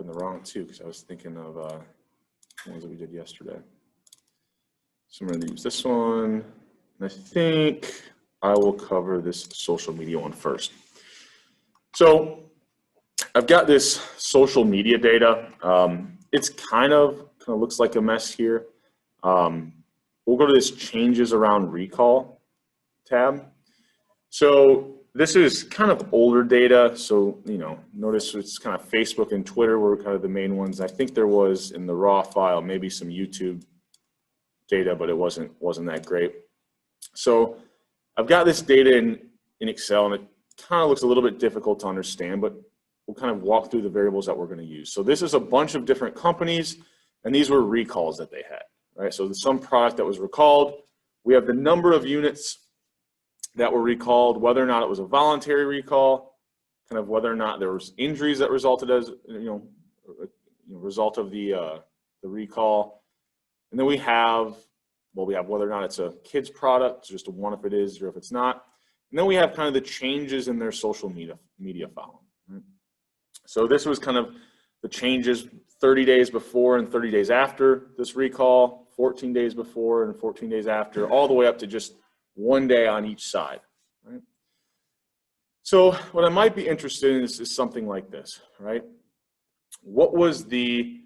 in the wrong two because I was thinking of the ones that we did yesterday. So I'm going to use this one, and I think I will cover this social media one first. So I've got this social media data. It's kind of looks like a mess here. We'll go to this changes around recall tab. So this is kind of older data. So, notice it's kind of Facebook and Twitter were kind of the main ones. I think there was in the raw file, maybe some YouTube data, but it wasn't that great. So I've got this data in Excel, and it kind of looks a little bit difficult to understand, but we'll kind of walk through the variables that we're going to use. So this is a bunch of different companies, and these were recalls that they had, right? So there's some product that was recalled. We have the number of units that were recalled, whether or not it was a voluntary recall, kind of whether or not there was injuries that resulted as, result of the recall. And then we have whether or not it's a kid's product, just a one if it is or if it's not. And then we have kind of the changes in their social media following. Right? So this was kind of the changes 30 days before and 30 days after this recall, 14 days before and 14 days after, all the way up to just 1 day on each side. Right? So what I might be interested in is something like this, right? What was the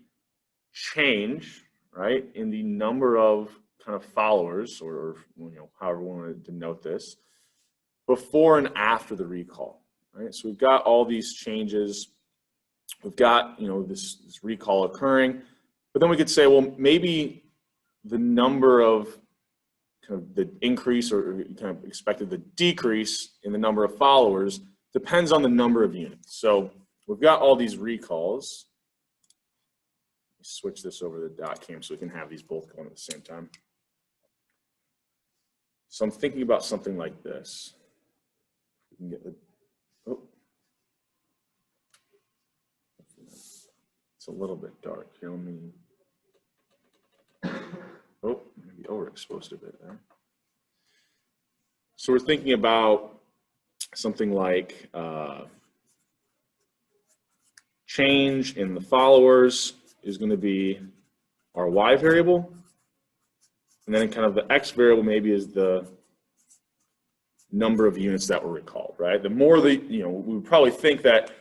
change, right, in the number of kind of followers, or however we want to denote this, before and after the recall, right? So we've got all these changes. We've got this recall occurring, but then we could say, well, maybe the number of kind of the increase or kind of expected the decrease in the number of followers depends on the number of units. So we've got all these recalls. Let me switch this over to the dot cam so we can have these both going at the same time. So I'm thinking about something like this. We can get the, it's a little bit dark here. Let me, maybe overexposed a bit there. So we're thinking about something like change in the followers is going to be our Y variable. And then kind of the X variable maybe is the number of units that were recalled, right? The more we would probably think that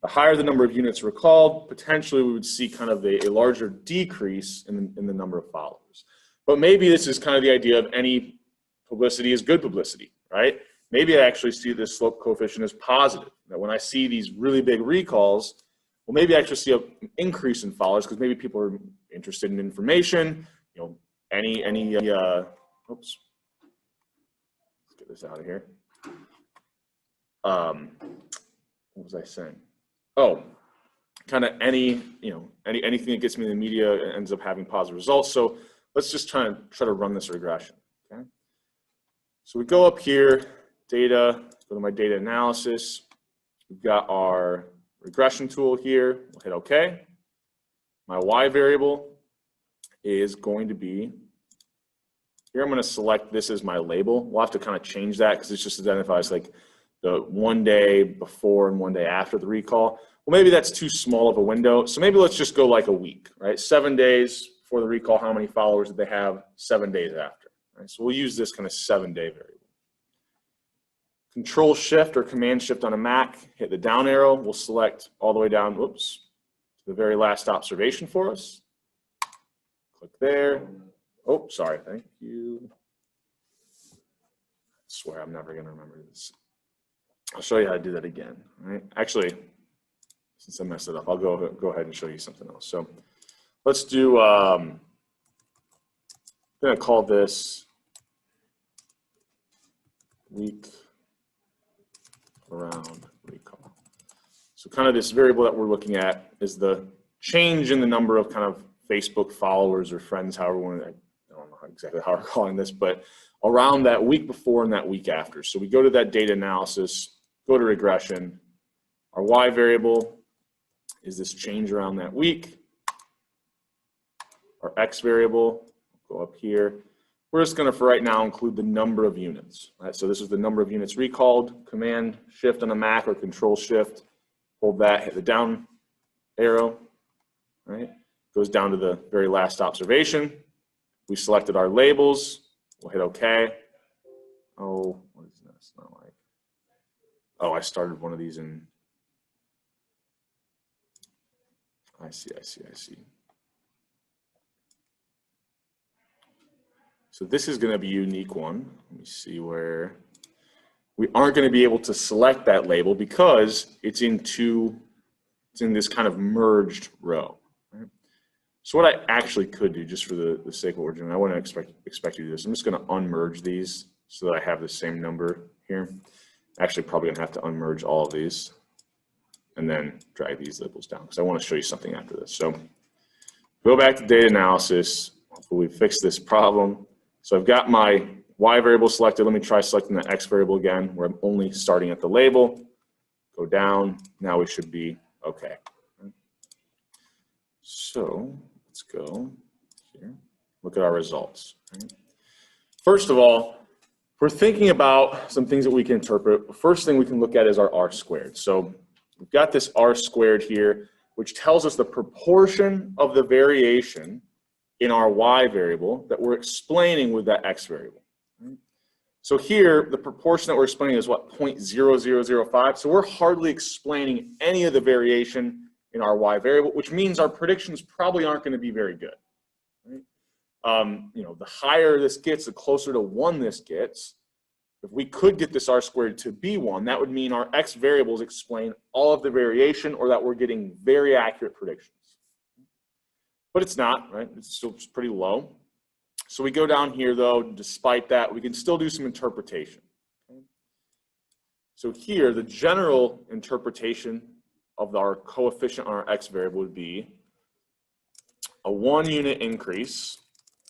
the higher the number of units recalled, potentially we would see kind of a larger decrease in the number of followers. But maybe this is kind of the idea of any publicity is good publicity, right? Maybe I actually see this slope coefficient as positive. That when I see these really big recalls, well, maybe I actually see an increase in followers because maybe people are interested in information, oops, let's get this out of here. What was I saying? Oh, kind of anything that gets me in the media ends up having positive results. So let's just try to run this regression. Okay. So we go up here, data, go to my data analysis. We've got our regression tool here. We'll hit OK. My Y variable is going to be, here I'm going to select this as my label. We'll have to kind of change that because it just identifies like the 1 day before and 1 day after the recall. Well, maybe that's too small of a window. So maybe let's just go like a week, right? 7 days before the recall, how many followers did they have? 7 days after, right? So we'll use this kind of 7-day variable. Control Shift or Command Shift on a Mac, hit the down arrow. We'll select all the way down, whoops, to the very last observation for us. Click there. Oh, sorry, thank you. I swear I'm never gonna remember this. I'll show you how to do that again, right? Actually, since I messed it up, I'll go ahead and show you something else. So let's do, I'm gonna call this week around recall. So kind of this variable that we're looking at is the change in the number of kind of Facebook followers or friends, however we want to, I don't know exactly how we're calling this, but around that week before and that week after. So we go to that data analysis, go to regression. Our Y variable is this change around that week. Our X variable, go up here. We're just going to, for right now, include the number of units. Right? So this is the number of units recalled. Command Shift on a Mac or Control Shift. Hold that, hit the down arrow. right? Goes down to the very last observation. We selected our labels. We'll hit OK. Oh, what is this? Not like. Oh, I started one of these in. I see. So this is going to be a unique one. Let me see where we aren't going to be able to select that label because it's in this kind of merged row. Right? So what I actually could do, just for the sake of what we're doing, I wouldn't expect you to do this. I'm just going to unmerge these so that I have the same number here. Actually, probably going to have to unmerge all of these and then drag these labels down because I want to show you something after this. So go back to data analysis. Hopefully we fix this problem. So I've got my Y variable selected. Let me try selecting the X variable again, where I'm only starting at the label. Go down. Now we should be okay. So let's go here. Look at our results. First of all, if we're thinking about some things that we can interpret, the first thing we can look at is our R squared. So we've got this R squared here, which tells us the proportion of the variation in our Y variable that we're explaining with that X variable. So here, the proportion that we're explaining is what, 0.0005. So we're hardly explaining any of the variation in our Y variable, which means our predictions probably aren't going to be very good. Right? You know, the higher this gets, the closer to 1 this gets. If we could get this R squared to be 1, that would mean our X variables explain all of the variation, or that we're getting very accurate predictions. But it's not, right? It's still pretty low. So we go down here, though. Despite that, we can still do some interpretation. Okay? So here, the general interpretation of our coefficient on our X variable would be a 1 unit increase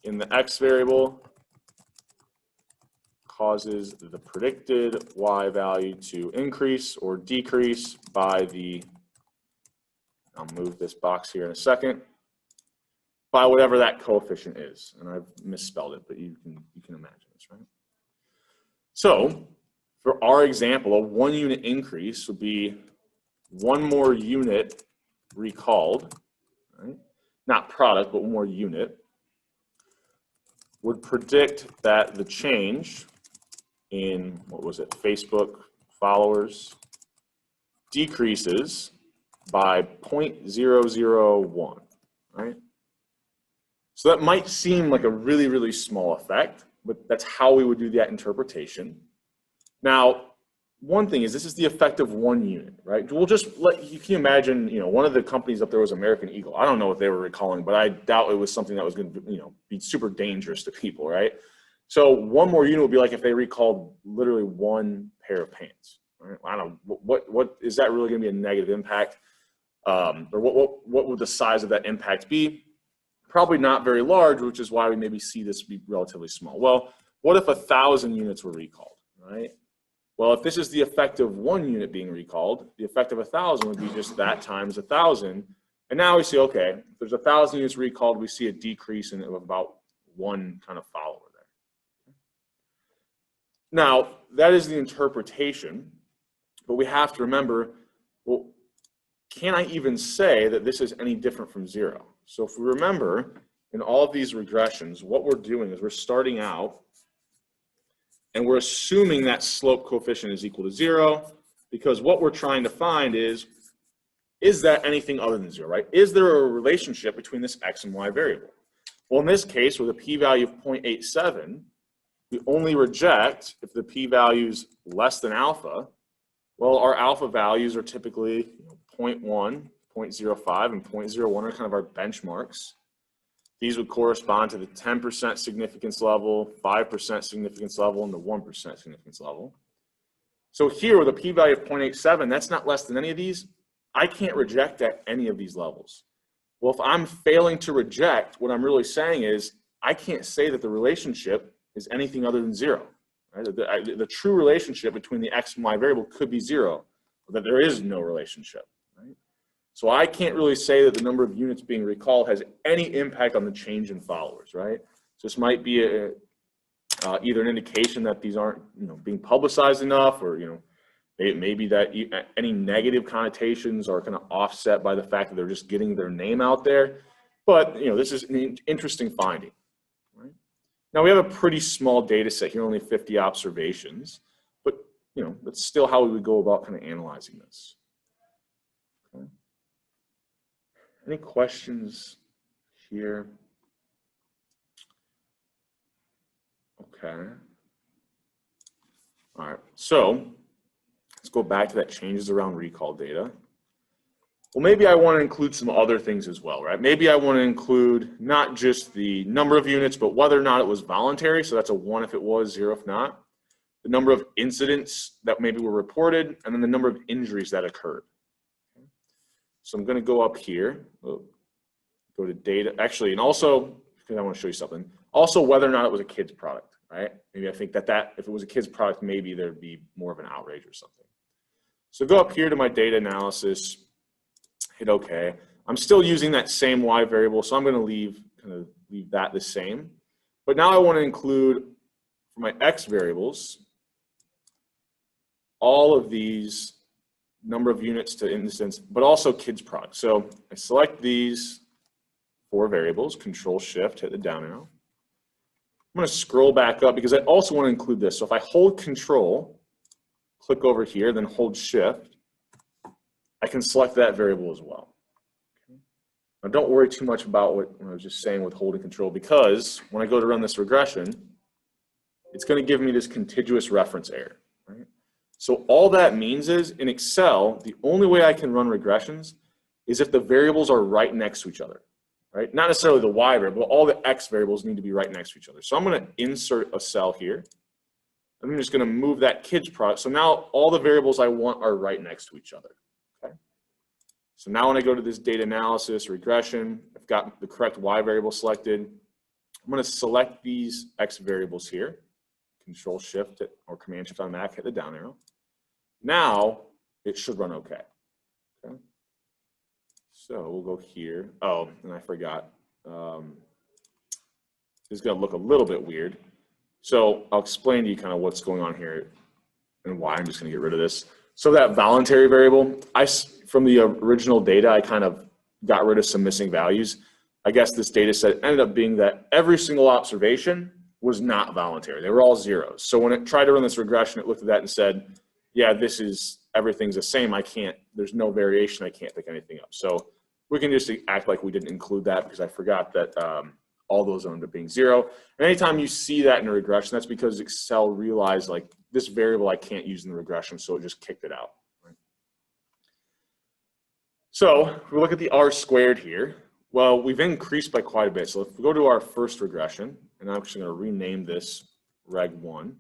in the X variable causes the predicted Y value to increase or decrease by the, I'll move this box here in a second, by whatever that coefficient is. And I've misspelled it, but you can imagine this, right? So for our example, a 1 unit increase would be 1 more unit recalled, right? Not product, but 1 more unit, would predict that the change in, what was it, Facebook followers decreases by 0.001, right? So that might seem like a really, really small effect, but that's how we would do that interpretation. Now, one thing is, this is the effect of 1 unit, right? We'll just you can imagine, you know, one of the companies up there was American Eagle. I don't know what they were recalling, but I doubt it was something that was going to, you know, be super dangerous to people, right? So 1 more unit would be like if they recalled literally 1 pair of pants, right? I don't know, what is that really going to be a negative impact? Or what would the size of that impact be? Probably not very large, which is why we maybe see this be relatively small. Well, what if 1,000 units were recalled, right? Well, if this is the effect of 1 unit being recalled, the effect of 1,000 would be just that times 1,000. And now we see, okay, if there's 1,000 units recalled, we see a decrease in about 1 kind of follower there. Now, that is the interpretation, but we have to remember, well, can I even say that this is any different from 0? So if we remember, in all of these regressions, what we're doing is we're starting out and we're assuming that slope coefficient is equal to 0, because what we're trying to find is that anything other than 0, right? Is there a relationship between this X and Y variable? Well, in this case, with a p-value of 0.87, we only reject if the p-value is less than alpha. Well, our alpha values are typically 0.1, 0.05, and 0.01 are kind of our benchmarks. These would correspond to the 10% significance level, 5% significance level, and the 1% significance level. So here with a p-value of 0.87, that's not less than any of these. I can't reject at any of these levels. Well, if I'm failing to reject, what I'm really saying is I can't say that the relationship is anything other than 0. Right? The true relationship between the X and Y variable could be 0, or that there is no relationship. Right? So I can't really say that the number of units being recalled has any impact on the change in followers, right? So this might be either an indication that these aren't, being publicized enough, or Maybe that any negative connotations are kind of offset by the fact that they're just getting their name out there. But this is an interesting finding. Right? Now we have a pretty small data set here, only 50 observations, but that's still how we would go about kind of analyzing this. Okay. Any questions here? Okay. All right. So let's go back to that changes around recall data. Well, maybe I want to include some other things as well, right? Maybe I want to include not just the number of units, but whether or not it was voluntary. So that's a 1 if it was, 0 if not. The number of incidents that maybe were reported, and then the number of injuries that occurred. So I'm going to go up here, go to data, actually, and also, because I want to show you something, also whether or not it was a kid's product, right? Maybe I think that if it was a kid's product, maybe there'd be more of an outrage or something. So go up here to my data analysis, hit OK. I'm still using that same Y variable, so I'm going to leave that the same. But now I want to include, for my X variables, all of these number of units to instance, but also kids product. So I select these 4 variables, Control Shift, hit the down arrow. I'm going to scroll back up because I also want to include this. So if I hold Control, click over here, then hold Shift, I can select that variable as well. Now don't worry too much about what I was just saying with holding Control, because when I go to run this regression, it's going to give me this contiguous reference error. Right? So all that means is, in Excel, the only way I can run regressions is if the variables are right next to each other. Right? Not necessarily the Y variable, but all the X variables need to be right next to each other. So I'm going to insert a cell here. I'm just going to move that kids product. So now all the variables I want are right next to each other. Okay? So now when I go to this data analysis, regression, I've got the correct Y variable selected. I'm going to select these X variables here. Control Shift or Command Shift on Mac, hit the down arrow. Now it should run okay. Okay. So we'll go here. Oh, and I forgot. This is going to look a little bit weird. So I'll explain to you kind of what's going on here and why. I'm just going to get rid of this. So that voluntary variable, from the original data, I kind of got rid of some missing values. I guess this data set ended up being that every single observation was not voluntary. They were all zeros. So when it tried to run this regression, it looked at that and said, yeah, everything's the same. There's no variation. I can't pick anything up. So we can just act like we didn't include that because I forgot that all those ended up being 0. And anytime you see that in a regression, that's because Excel realized like this variable I can't use in the regression, so it just kicked it out. Right? So if we look at the R squared here, well, we've increased by quite a bit. So if we go to our first regression, and I'm actually going to rename this Reg 1.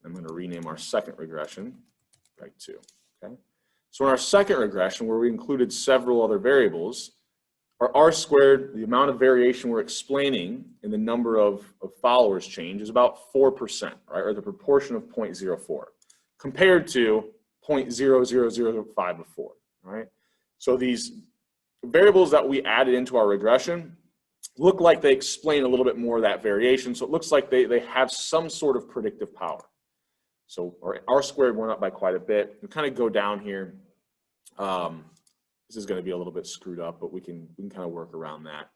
I'm going to rename our second regression Reg 2. Okay? So in our second regression, where we included several other variables, our R squared, the amount of variation we're explaining in the number of followers change is about 4%, right? Or the proportion of 0.04 compared to 0.0005 before, right? So these variables that we added into our regression look like they explain a little bit more of that variation. So it looks like they have some sort of predictive power. So our R squared went up by quite a bit. We kind of go down here. This is going to be a little bit screwed up, but we can kind of work around that.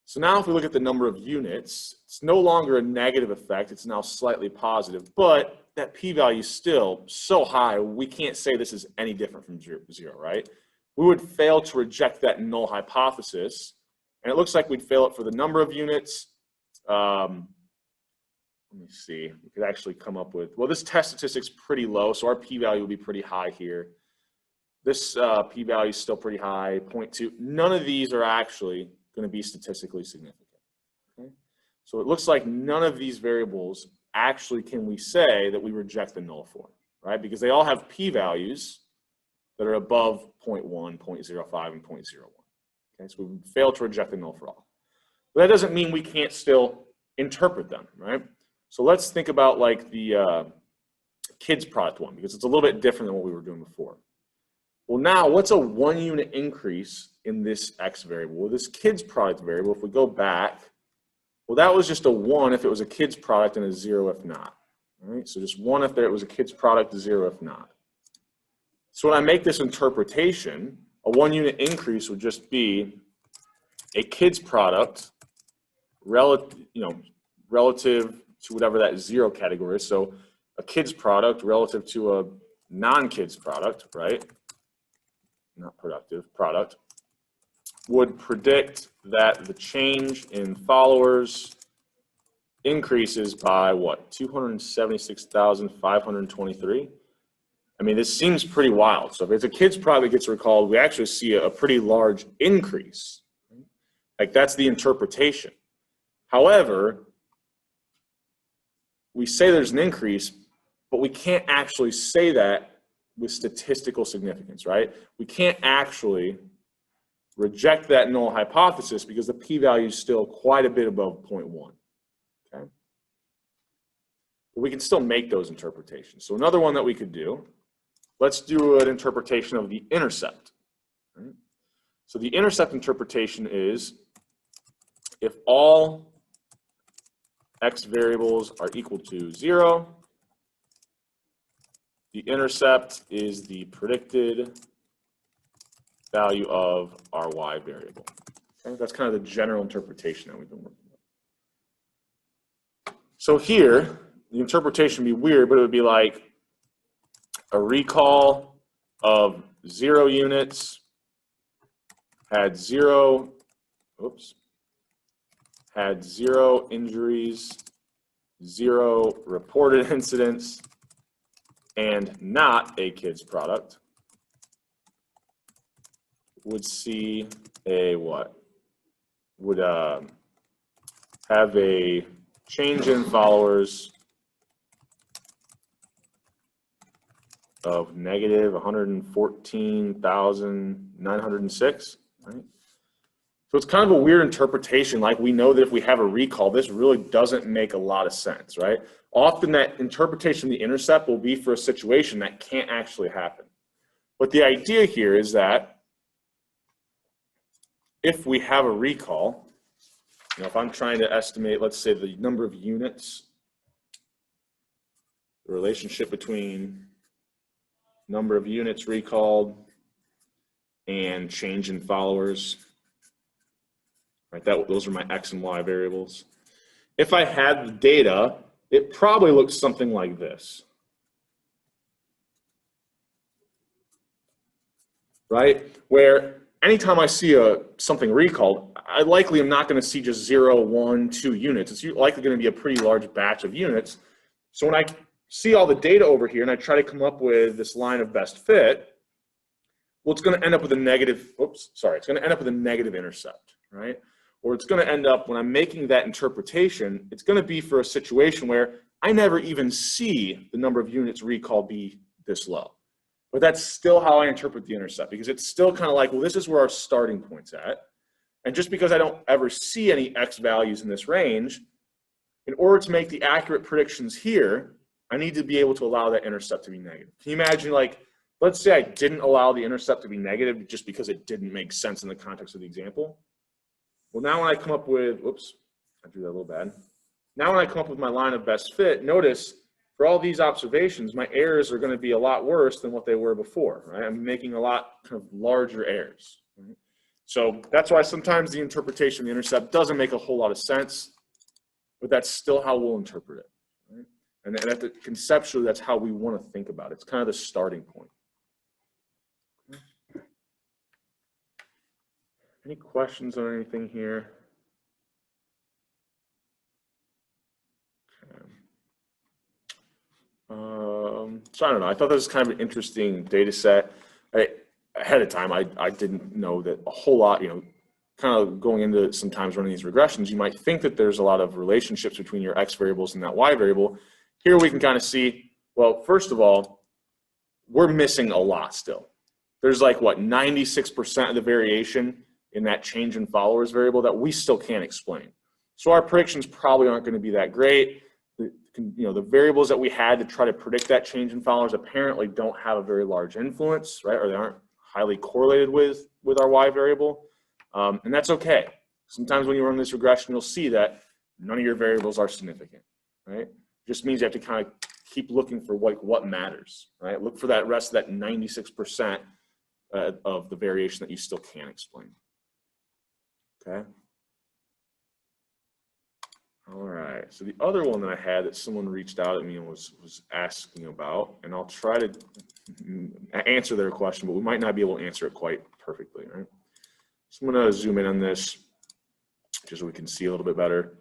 So now if we look at the number of units, it's no longer a negative effect. It's now slightly positive, but that p-value is still so high, we can't say this is any different from 0, right? We would fail to reject that null hypothesis, and it looks like we'd fail it for the number of units. Let me see. We could actually come up with, well, this test statistic's pretty low, so our p-value will be pretty high here. This p-value is still pretty high, 0.2. None of these are actually going to be statistically significant. Okay? So it looks like none of these variables actually can we say that we reject the null for, right? Because they all have p-values that are above 0.1, 0.05, and 0.01. Okay, so we fail to reject the null for all. But that doesn't mean we can't still interpret them, right? So let's think about like the kids product one, because it's a little bit different than what we were doing before. Well, now what's a 1 unit increase in this X variable? Well, this kids product variable, if we go back, well, that was just a 1 if it was a kids product and a 0 if not. All right, so just 1 if it was a kid's product, 0 if not. So when I make this interpretation, a 1-unit increase would just be a kid's product relative to whatever that 0 category is. So a kid's product relative to a non-kid's product, right? Not productive, product, would predict that the change in followers increases by what? 276,523. I mean, this seems pretty wild. So if it's a kid's product that gets recalled, we actually see a pretty large increase. Like, that's the interpretation. However, we say there's an increase, but we can't actually say that with statistical significance, right? We can't actually reject that null hypothesis because the p-value is still quite a bit above 0.1, okay? But we can still make those interpretations. So another one that we could do, let's do an interpretation of the intercept, right? So the intercept interpretation is if all x variables are equal to 0, the intercept is the predicted value of our y variable. Okay? That's kind of the general interpretation that we've been working with. So here, the interpretation would be weird, but it would be like a recall of 0 units had 0 injuries, 0 reported incidents, and not a kid's product would see a what? Would have a change in followers of negative 114,906, right? So it's kind of a weird interpretation. Like, we know that if we have a recall, this really doesn't make a lot of sense, right? Often that interpretation of the intercept will be for a situation that can't actually happen. But the idea here is that if we have a recall, if I'm trying to estimate, let's say, the number of units, the relationship between number of units recalled and change in followers, right? Those are my x and y variables. If I had the data, it probably looks something like this, right? Where anytime I see something recalled, I likely am not going to see just 0, 1, 2 units. It's likely going to be a pretty large batch of units. So when I see all the data over here and I try to come up with this line of best fit, well, it's going to end up with a negative, it's going to end up with a negative intercept, right? Or it's going to end up, when I'm making that interpretation, it's going to be for a situation where I never even see the number of units recalled be this low. But that's still how I interpret the intercept, because it's still kind of like, well, this is where our starting point's at. And just because I don't ever see any x values in this range, in order to make the accurate predictions here, I need to be able to allow that intercept to be negative. Can you imagine, like, let's say I didn't allow the intercept to be negative just because it didn't make sense in the context of the example. Well, now when I come up with, I drew that a little bad. Now when I come up with my line of best fit, notice for all these observations, my errors are going to be a lot worse than what they were before, right? I'm making a lot kind of larger errors, right? So that's why sometimes the interpretation of the intercept doesn't make a whole lot of sense, but that's still how we'll interpret it, right? And conceptually, that's how we want to think about it. It's kind of the starting point. Any questions on anything here? So I don't know. I thought that was kind of an interesting data set. Ahead of time, I didn't know that a whole lot, kind of going into sometimes running these regressions, you might think that there's a lot of relationships between your x variables and that y variable. Here we can kind of see, well, first of all, we're missing a lot still. There's like, what, 96% of the variation in that change in followers variable that we still can't explain. So our predictions probably aren't going to be that great. The variables that we had to try to predict that change in followers apparently don't have a very large influence, right? Or they aren't highly correlated with our y variable. And that's okay. Sometimes when you run this regression, you'll see that none of your variables are significant, right? Just means you have to kind of keep looking for like what matters, right? Look for that rest of that 96% of the variation that you still can't explain. Okay. All right. So the other one that I had that someone reached out at me and was asking about, and I'll try to answer their question, but we might not be able to answer it quite perfectly, right? So I'm going to zoom in on this just so we can see a little bit better.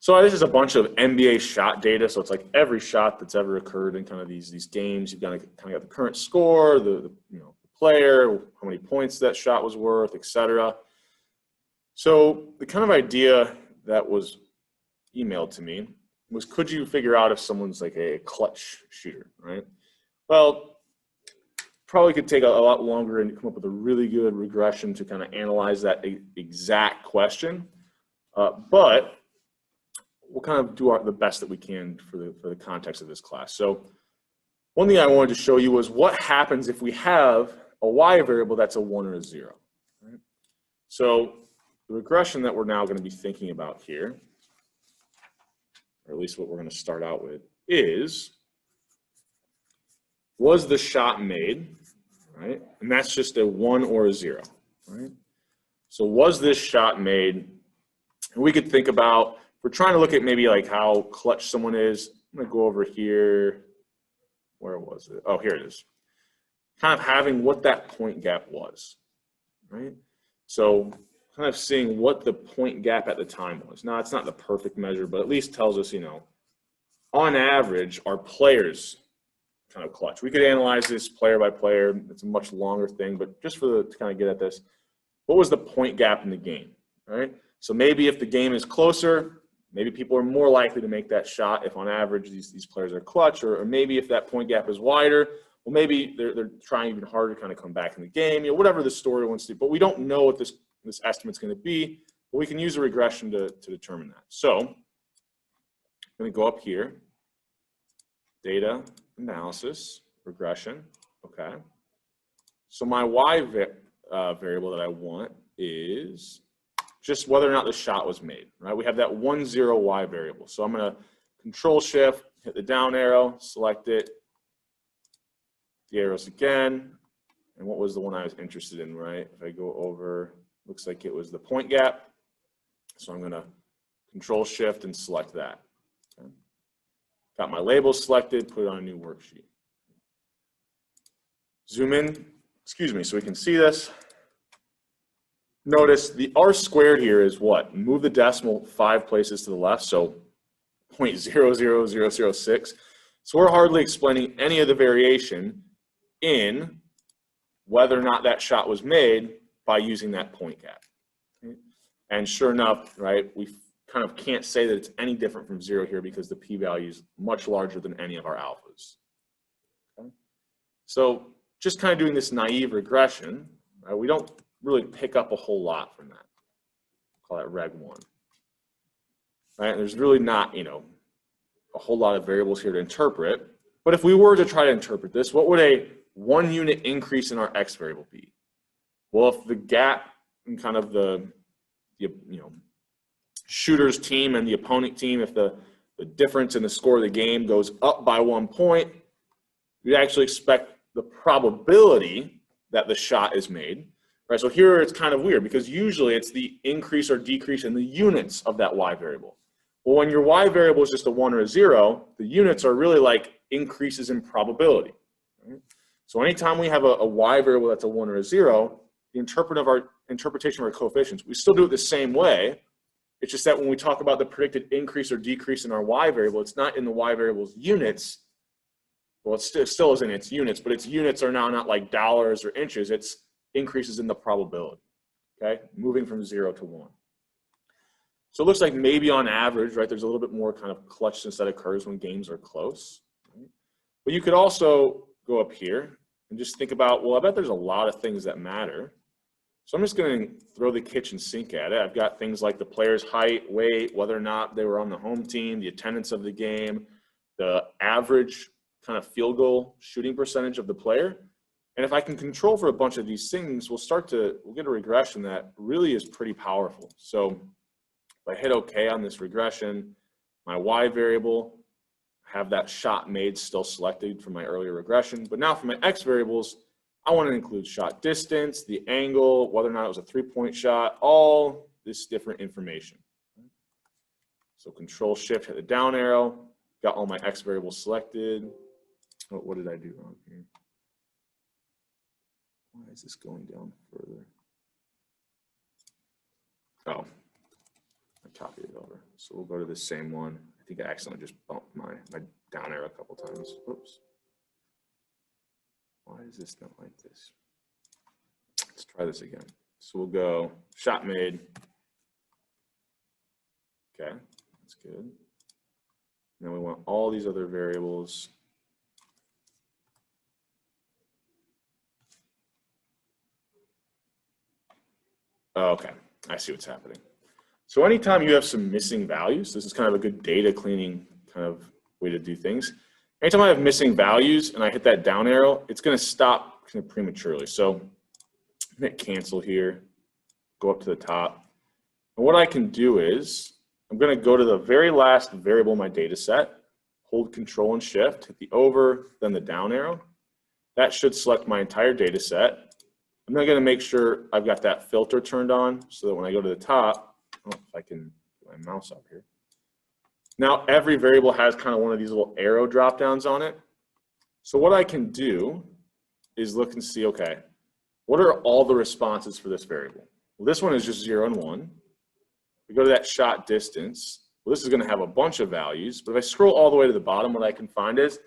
So this is a bunch of NBA shot data. So it's like every shot that's ever occurred in kind of these games. You've got to kind of got the current score, the player, how many points that shot was worth, etc. So the kind of idea that was emailed to me was, could you figure out if someone's like a clutch shooter, right? Well, probably could take a lot longer and come up with a really good regression to kind of analyze that exact question. But we'll kind of do the best that we can for the context of this class. So one thing I wanted to show you was what happens if we have a y variable that's a 1 or a 0. Right? So the regression that we're now going to be thinking about here, or at least what we're going to start out with, is, was the shot made, right? And that's just a 1 or a 0, right? So was this shot made? And we could think about, if we're trying to look at maybe like how clutch someone is, I'm going to go over here. Where was it? Oh, here it is. Kind of having what that point gap was, right? So kind of seeing what the point gap at the time was. Now, it's not the perfect measure, but at least tells us, on average, our players kind of clutch. We could analyze this player by player. It's a much longer thing, but just to kind of get at this, what was the point gap in the game, right? So maybe if the game is closer, maybe people are more likely to make that shot if on average these players are clutch, or maybe if that point gap is wider, well, maybe they're trying even harder to kind of come back in the game, whatever the story wants to do. But we don't know what this estimate's going to be, but we can use a regression to determine that. So I'm going to go up here, data analysis, regression, okay. So my y variable that I want is just whether or not the shot was made, right? We have that 1, 0 y variable. So I'm going to control shift, hit the down arrow, select it, the arrows again, and what was the one I was interested in, right? If I go over, looks like it was the point gap. So I'm going to control shift and select that. Okay. Got my label selected, put it on a new worksheet. Zoom in, so we can see this. Notice the r squared here is what? Move the decimal 5 places to the left, so 0.00006. So we're hardly explaining any of the variation in whether or not that shot was made by using that point gap. Okay? And sure enough, right, we kind of can't say that it's any different from 0 here because the p-value is much larger than any of our alphas. Okay? So just kind of doing this naive regression, right, we don't really pick up a whole lot from that. Call that reg 1. Right? And there's really not, a whole lot of variables here to interpret. But if we were to try to interpret this, what would a 1 unit increase in our x variable be? Well, if the gap in kind of the shooter's team and the opponent team, if the difference in the score of the game goes up by 1 point, we'd actually expect the probability that the shot is made. Right, so here it's kind of weird because usually it's the increase or decrease in the units of that y variable. Well, when your y variable is just a 1 or a 0, the units are really like increases in probability. Right? So anytime we have a y variable that's a 1 or a 0, the interpretation of our coefficients, we still do it the same way. It's just that when we talk about the predicted increase or decrease in our y variable, it's not in the y variable's units. Well, it still is in its units, but its units are now not like dollars or inches. It's increases in the probability, okay? Moving from 0 to 1. So it looks like maybe on average, right, there's a little bit more kind of clutchness that occurs when games are close. Right? But you could also go up here and just think about, well, I bet there's a lot of things that matter. So I'm just going to throw the kitchen sink at it. I've got things like the player's height, weight, whether or not they were on the home team, the attendance of the game, the average kind of field goal shooting percentage of the player. And if I can control for a bunch of these things, we'll get a regression that really is pretty powerful. So if I hit OK on this regression, my y variable have that shot made still selected from my earlier regression. But now for my X variables, I want to include shot distance, the angle, whether or not it was a 3-point shot, all this different information. So Control Shift, hit the down arrow, got all my X variables selected. Oh, what did I do wrong here? Why is this going down further? Oh, I copied it over. So we'll go to the same one. I think I accidentally just bumped my down arrow a couple times. Oops. Why is this not like this? Let's try this again. So we'll go shot made. Okay, that's good. And then we want all these other variables. Okay, I see what's happening. So anytime you have some missing values, this is kind of a good data cleaning kind of way to do things. Anytime I have missing values and I hit that down arrow, it's going to stop kind of prematurely. So I'm going to cancel here, go up to the top. And what I can do is I'm going to go to the very last variable in my data set, hold Control and Shift, hit the over, then the down arrow. That should select my entire data set. I'm now going to make sure I've got that filter turned on so that when I go to the top, I don't know if I can get my mouse up here. Now every variable has kind of one of these little arrow drop downs on it. So what I can do is look and see, okay, what are all the responses for this variable? Well, this one is just 0 and 1. We go to that shot distance. Well, this is going to have a bunch of values, but if I scroll all the way to the bottom, what I can find is,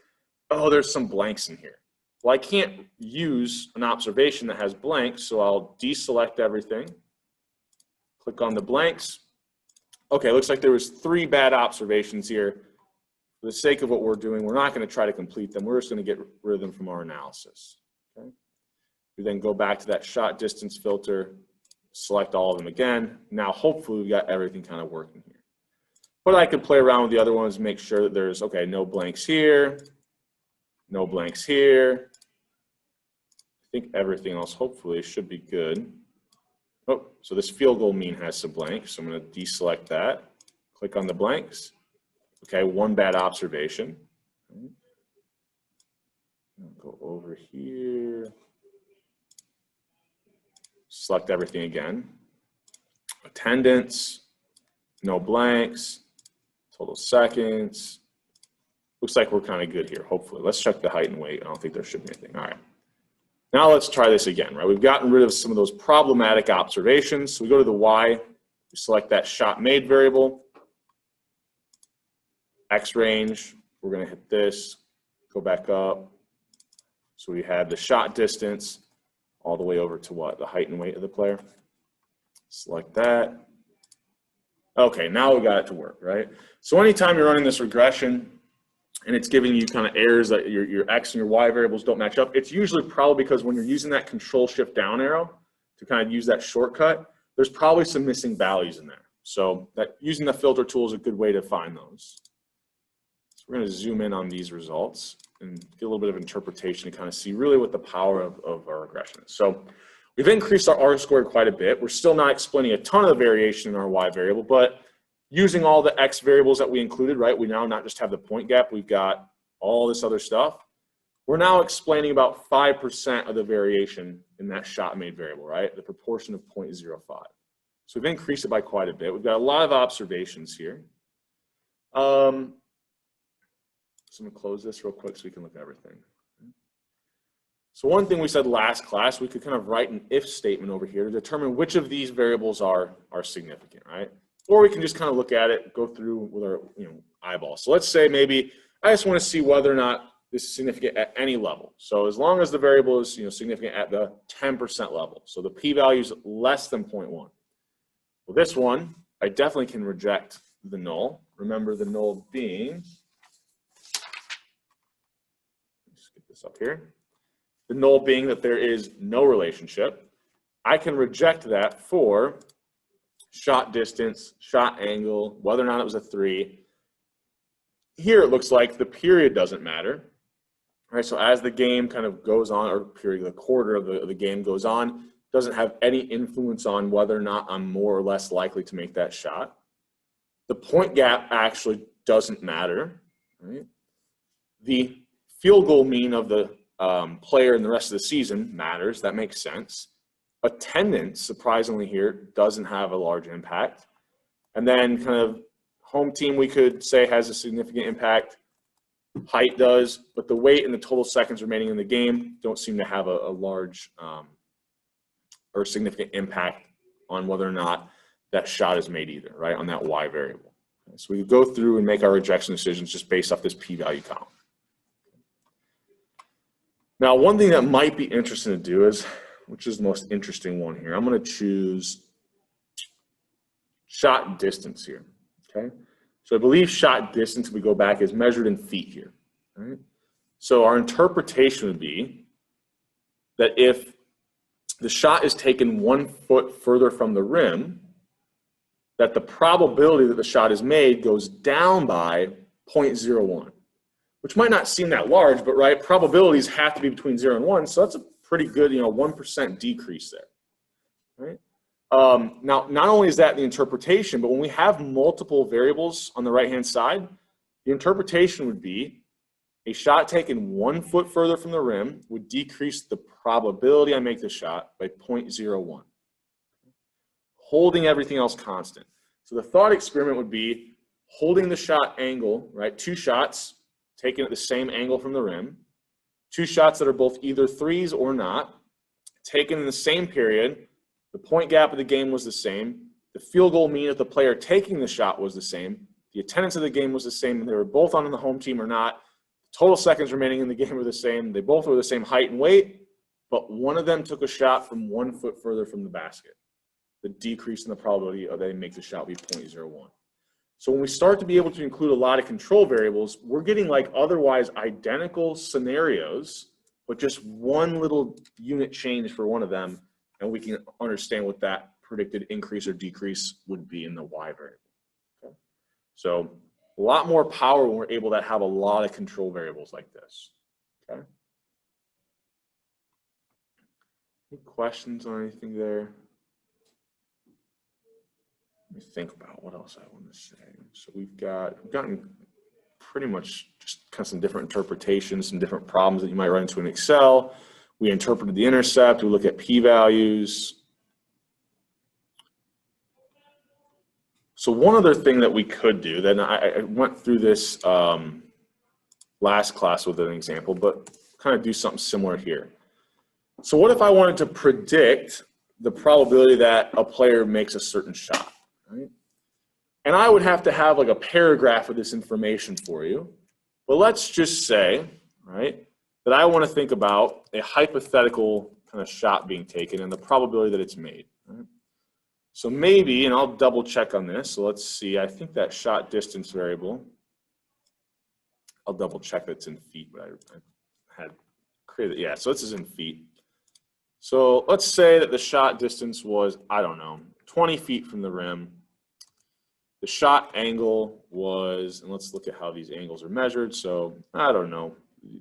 oh, there's some blanks in here. Well, I can't use an observation that has blanks, so I'll deselect everything. Click on the blanks. Okay, looks like there was 3 bad observations here. For the sake of what we're doing, we're not going to try to complete them. We're just going to get rid of them from our analysis. Okay? We then go back to that shot distance filter, select all of them again. Now, hopefully, we got everything kind of working here. But I could play around with the other ones, make sure that there's, okay, no blanks here, no blanks here. I think everything else, hopefully, should be good. Oh, so this field goal mean has some blanks, so I'm going to deselect that. Click on the blanks. Okay, 1 bad observation. I'll go over here. Select everything again. Attendance, no blanks, total seconds. Looks like we're kind of good here, hopefully. Let's check the height and weight. I don't think there should be anything. All right. Now let's try this again, right? We've gotten rid of some of those problematic observations. So we go to the Y, we select that shot made variable, X range, we're going to hit this, go back up. So we have the shot distance all the way over to what? The height and weight of the player. Select that. Okay, now we got it to work, right? So anytime you're running this regression, and it's giving you kind of errors that your X and your Y variables don't match up, it's usually probably because when you're using that Control Shift down arrow to kind of use that shortcut, there's probably some missing values in there. So that using the filter tool is a good way to find those. So we're going to zoom in on these results and get a little bit of interpretation to kind of see really what the power of our regression is. So we've increased our R-squared quite a bit. We're still not explaining a ton of the variation in our Y variable, but using all the X variables that we included, right? We now not just have the point gap, we've got all this other stuff. We're now explaining about 5% of the variation in that shot made variable, right? The proportion of 0.05. So we've increased it by quite a bit. We've got a lot of observations here. So I'm gonna close this real quick so we can look at everything. So one thing we said last class, we could kind of write an if statement over here to determine which of these variables are significant, right? Or we can just kind of look at it, go through with our eyeball. So let's say maybe I just want to see whether or not this is significant at any level. So as long as the variable is significant at the 10% level. So the p-value is less than 0.1. Well, this one, I definitely can reject the null. Remember the null being, let's get this up here. The null being that there is no relationship. I can reject that for shot distance, shot angle, whether or not it was a 3. Here it looks like the period doesn't matter. All right, so as the game kind of goes on, or period, the quarter of the game goes on, doesn't have any influence on whether or not I'm more or less likely to make that shot. The point gap actually doesn't matter, right? The field goal mean of the player in the rest of the season matters. That makes sense. Attendance, surprisingly here, doesn't have a large impact. And then kind of home team, we could say, has a significant impact. Height does, but the weight and the total seconds remaining in the game don't seem to have a large or significant impact on whether or not that shot is made either, right, on that Y variable. Okay, so we go through and make our rejection decisions just based off this p-value column. Now, one thing that might be interesting to do is, which is the most interesting one here, I'm going to choose shot distance here, okay? So I believe shot distance, if we go back, is measured in feet here, right? So our interpretation would be that if the shot is taken 1 foot further from the rim, that the probability that the shot is made goes down by 0.01. Which might not seem that large, but right, probabilities have to be between 0 and 1, so that's a pretty good, 1% decrease there, right? Now, not only is that the interpretation, but when we have multiple variables on the right-hand side, the interpretation would be a shot taken 1 foot further from the rim would decrease the probability I make the shot by 0.01, holding everything else constant. So the thought experiment would be holding the shot angle, right, 2 shots, taken at the same angle from the rim, 2 shots that are both either threes or not, taken in the same period, the point gap of the game was the same, the field goal mean of the player taking the shot was the same, the attendance of the game was the same, and they were both on the home team or not, the total seconds remaining in the game were the same, they both were the same height and weight, but one of them took a shot from 1 foot further from the basket. The decrease in the probability of they make the shot be 0.01. So when we start to be able to include a lot of control variables, we're getting like otherwise identical scenarios, but just one little unit change for one of them, and we can understand what that predicted increase or decrease would be in the Y variable. Okay? So a lot more power when we're able to have a lot of control variables like this. Okay? Any questions on anything there? Let me think about what else I want to say. So we've gotten pretty much just kind of some different interpretations, some different problems that you might run into in Excel. We interpreted the intercept. We look at p-values. So one other thing that we could do, then I went through this last class with an example, but kind of do something similar here. So what if I wanted to predict the probability that a player makes a certain shot? Right? And I would have to have like a paragraph of this information for you. But let's just say, right, that I want to think about a hypothetical kind of shot being taken and the probability that it's made. Right? So maybe, and I'll double check on this. So let's see, I think that shot distance variable, I'll double check that it's in feet, but I had created it. Yeah, so this is in feet. So let's say that the shot distance was, I don't know, 20 feet from the rim. The shot angle was, and let's look at how these angles are measured. So I don't know,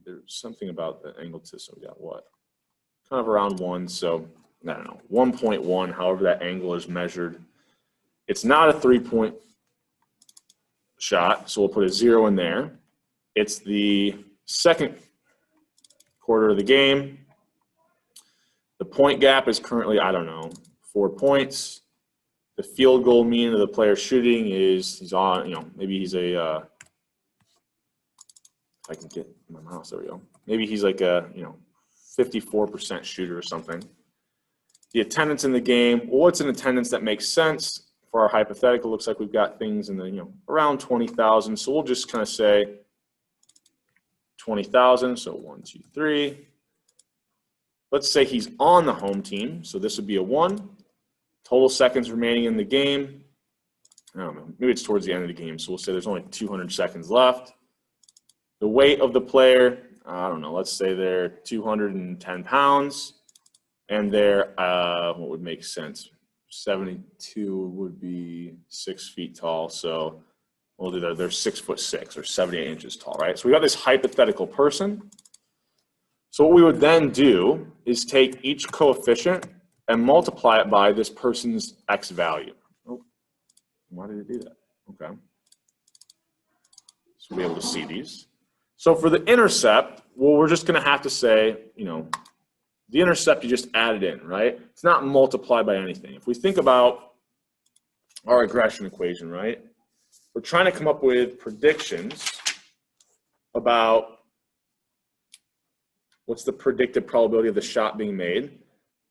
there's something about the angle to, so we got what? Kind of around 1, so I don't know, 1.1, however that angle is measured. It's not a 3-point shot, so we'll put a 0 in there. It's the second quarter of the game. The point gap is currently, I don't know, 4 points. The field goal mean of the player shooting is he's on, maybe he's a, if I can get my mouse, there we go. Maybe he's like a, 54% shooter or something. The attendance in the game, well, what's an attendance that makes sense? For our hypothetical, looks like we've got things in the, around 20,000. So we'll just kind of say 20,000, so 1, 2, 3. Let's say he's on the home team, so this would be a 1. Total seconds remaining in the game, I don't know, maybe it's towards the end of the game, so we'll say there's only 200 seconds left. The weight of the player, I don't know, let's say they're 210 pounds, and they're, what would make sense? 72 would be 6 feet tall, so we'll do that. They're 6'6" or 78 inches tall, right? So we got this hypothetical person. So what we would then do is take each coefficient and multiply it by this person's x value. Oh, why did it do that? Okay. So we'll be able to see these. So for the intercept, well, we're just going to have to say, you know, the intercept you just added in, right? It's not multiplied by anything. If we think about our regression equation, right? We're trying to come up with predictions about what's the predicted probability of the shot being made.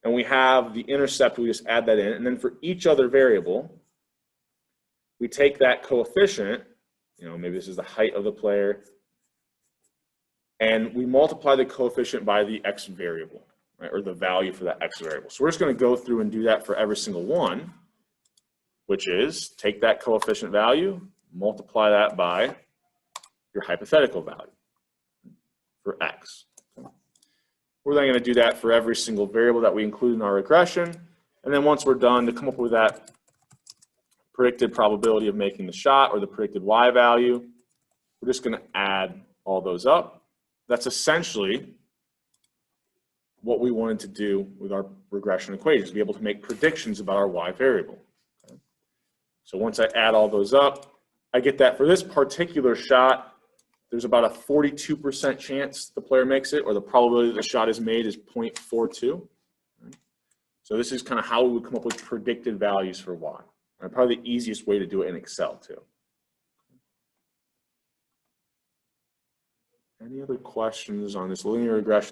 And we have the intercept, we just add that in. And then for each other variable, we take that coefficient, you know, maybe this is the height of the player, and we multiply the coefficient by the x variable, right, or the value for that x variable. So we're just going to go through and do that for every single one, which is take that coefficient value, multiply that by your hypothetical value for x. We're then going to do that for every single variable that we include in our regression. And then once we're done, to come up with that predicted probability of making the shot or the predicted y value, we're just going to add all those up. That's essentially what we wanted to do with our regression equations, be able to make predictions about our y variable. Okay. So once I add all those up, I get that for this particular shot, there's about a 42% chance the player makes it, or the probability that the shot is made is 0.42. Right. So this is kind of how we would come up with predicted values for y. Right. Probably the easiest way to do it in Excel too. Any other questions on this linear regression?